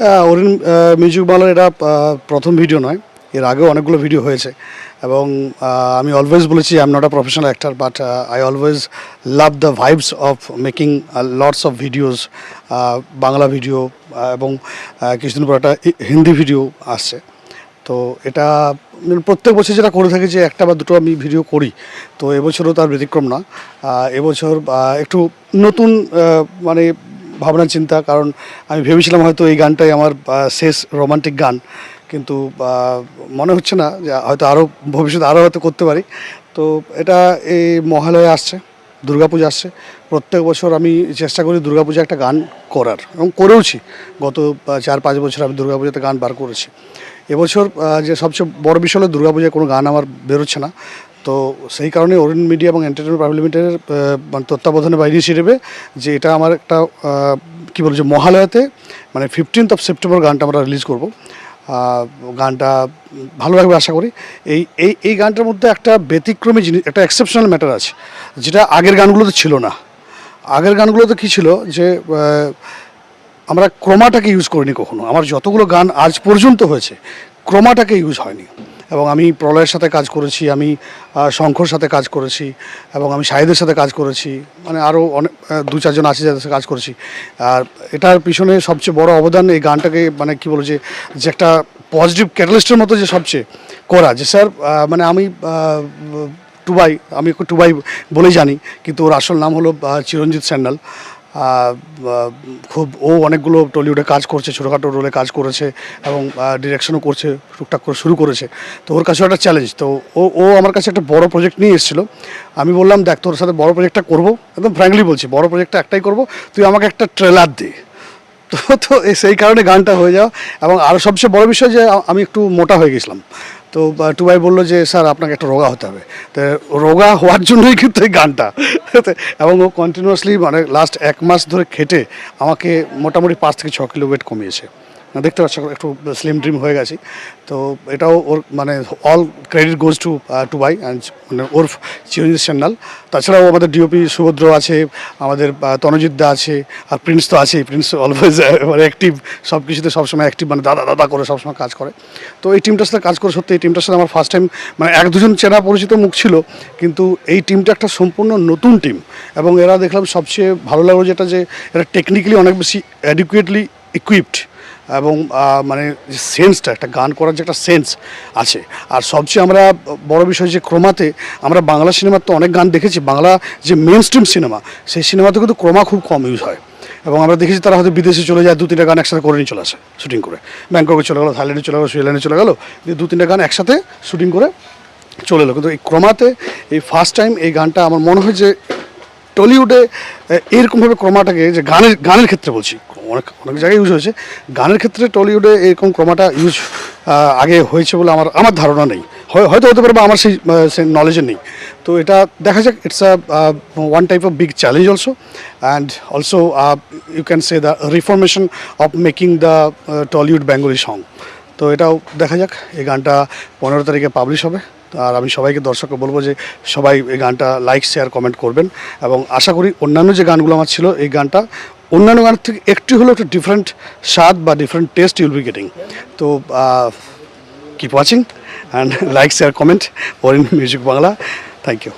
Orin music বাংলার এটা প্রথম ভিডিও নয়, এর আগেও অনেকগুলো ভিডিও হয়েছে এবং আমি অলওয়েজ বলেছি I am not a professional actor, but I always love the vibes of making lots of videos, Bangla video এবং কিছুদিন পর একটা হিন্দি ভিডিও আসছে। তো এটা প্রত্যেক বছর যেটা করে থাকি যে একটা বা দুটো আমি ভিডিও করি, তো এবছরও তার ব্যতিক্রম না। এবছর একটু নতুন মানে ভাবনা চিন্তা, কারণ আমি ভেবেছিলাম হয়তো এই গানটাই আমার শেষ রোমান্টিক গান, কিন্তু মনে হচ্ছে না, যে হয়তো আরও ভবিষ্যতে আরও হয়তো করতে পারি। তো এটা এই মহালয়ে আসছে, দুর্গাপূজা আসছে, প্রত্যেক বছর আমি চেষ্টা করি দুর্গাপূজা একটা গান করার, এবং করেওছি। গত 4-5 বছর আমি দুর্গাপূজাতে গান বার করেছি। এবছর যে সবচেয়ে বড় বিষয় হলো দুর্গাপূজায় কোনো গান আমার বেরোচ্ছে না। তো সেই কারণে অরিন মিডিয়া এবং এন্টারটেনমেন্ট প্রাইভেট লিমিটেডের মানে তত্ত্বাবধানে বা ইনিশিয়েটিভে যে এটা আমার একটা কী বলছে মহালয়াতে মানে 15th সেপ্টেম্বর গানটা আমরা রিলিজ করব। গানটা ভালো লাগবে আশা করি। এই এই এই গানটার মধ্যে একটা ব্যতিক্রমী জিনিস, একটা এক্সেপশনাল ম্যাটার আছে, যেটা আগের গানগুলোতে ছিল না। আগের গানগুলোতে কী ছিল যে আমরা ক্রোমাটাকে ইউজ করিনি কখনো। আমার যতগুলো গান আজ পর্যন্ত হয়েছে ক্রোমাটাকে ইউজ হয়নি। এবং আমি প্রলয়ের সাথে কাজ করেছি, আমি শঙ্খর সাথে কাজ করেছি, এবং আমি শাহিদের সাথে কাজ করেছি, মানে আরও অনেক 2-4 জন আছে যাদের সাথে কাজ করেছি। আর এটার পিছনে সবচেয়ে বড় অবদান এই গানটাকে মানে কী বলো যে একটা পজিটিভ ক্যাটালিস্টের মতো যে সবচেয়ে করা, যে স্যার মানে আমি টুবাই, আমি টুবাই বলেই জানি, কিন্তু ওর আসল নাম হলো চিরঞ্জিত স্যান্যাল। খুব ও অনেকগুলো টলিউডে কাজ করছে, ছোটোখাটো রোলে কাজ করেছে এবং ডিরেকশনও করছে, টুকটাক করে শুরু করেছে। তো ওর কাছেও একটা চ্যালেঞ্জ। তো ও আমার কাছে একটা বড় প্রজেক্ট নিয়ে এসেছিলো। আমি বললাম, দেখ তোর সাথে বড় প্রজেক্টটা করবো, একদম ফ্র্যাঙ্কলি বলছি, বড় প্রজেক্টটা একটাই করবো, তুই আমাকে একটা ট্রেলার দে। তো তো সেই কারণে গানটা হয়ে যাওয়া। এবং আরও সবচেয়ে বড় বিষয় যে আমি একটু মোটা হয়ে গেছিলাম। তো টুবাই বললো যে স্যার আপনাকে একটা রোগা হতে হবে। তো রোগা হওয়ার জন্যই কিন্তু এই গানটা। এবং ও কন্টিনিউয়াসলি মানে লাস্ট 1 মাস ধরে খেটে আমাকে মোটামুটি 5 থেকে 6 কিলো ওয়েট কমিয়েছে। দেখতে পাচ্ছ একটু স্লিম ড্রিম হয়ে গেছি। তো এটাও ওর মানে all credit goes to Tubai and মানে ওর চিরঞ্জিত সান্যাল। তাছাড়াও আমাদের ডিওপি সুভদ্র আছে, আমাদের তনজিৎ দা আছে, আর প্রিন্স তো আছেই। প্রিন্স অলওয়েজ মানে অ্যাক্টিভ, সব কিছুতে সবসময় অ্যাক্টিভ, মানে দাদা দাদা করে সবসময় কাজ করে। তো এই টিমটার সাথে কাজ করে সত্যি এই টিমটার সাথে আমার ফার্স্ট টাইম, মানে 1-2 জন চেনা পরিচিত মুখ ছিল, কিন্তু এই টিমটা একটা সম্পূর্ণ নতুন টিম। এবং এরা দেখলাম সবচেয়ে ভালো লাগলো যেটা, যে এরা টেকনিক্যালি অনেক বেশি অ্যাডিকুয়েটলি ইকুইপড, এবং মানে যে সেন্সটা, একটা গান করার যে একটা সেন্স আছে। আর সবচেয়ে আমরা বড় বিষয় যে ক্রোমাতে আমরা বাংলা সিনেমার তো অনেক গান দেখেছি, বাংলা যে মেন স্ট্রিম সিনেমা, সেই সিনেমাতে কিন্তু ক্রোমা খুব কম ইউজ হয়। এবং আমরা দেখেছি তারা হয়তো বিদেশে চলে যায়, 2-3টা গান একসাথে করে নিয়ে চলে আসে শুটিং করে। ব্যাংককে চলে গেলো, থাইল্যান্ডে চলে গেলো, সুইজারল্যান্ডে চলে গেলো, দিয়ে 2-3টা গান একসাথে শুটিং করে চলে এলো। কিন্তু এই ক্রোমাতে এই ফার্স্ট টাইম এই গানটা আমার মনে হয় যে টলিউডে এরকমভাবে ক্রোমাটাকে, যে গানের ক্ষেত্রে বলছি, অনেক অনেক জায়গায় ইউজ হয়েছে, গানের ক্ষেত্রে টলিউডে এরকম ক্রোমাটা ইউজ আগে হয়েছে বলে আমার ধারণা নেই। হয়তো হতে পারে বা আমার সেই নলেজে নেই। তো এটা দেখা যাক, it's one type of big challenge also, and also you can say the reformation of making the Tollywood Bengali song. তো এটাও দেখা যাক। এই গানটা 15 তারিখে পাবলিশ হবে। আর আমি সবাইকে, দর্শককে বলবো যে সবাই এই গানটা লাইক, শেয়ার, কমেন্ট করবেন। এবং আশা করি অন্যান্য যে গানগুলো আমার ছিল, এই গানটা অন্যান্য গানের থেকে একটু হলেও একটা ডিফারেন্ট স্বাদ বা different taste you'll be getting. তো keep watching and like, share, comment Orin music Bangla. Thank you.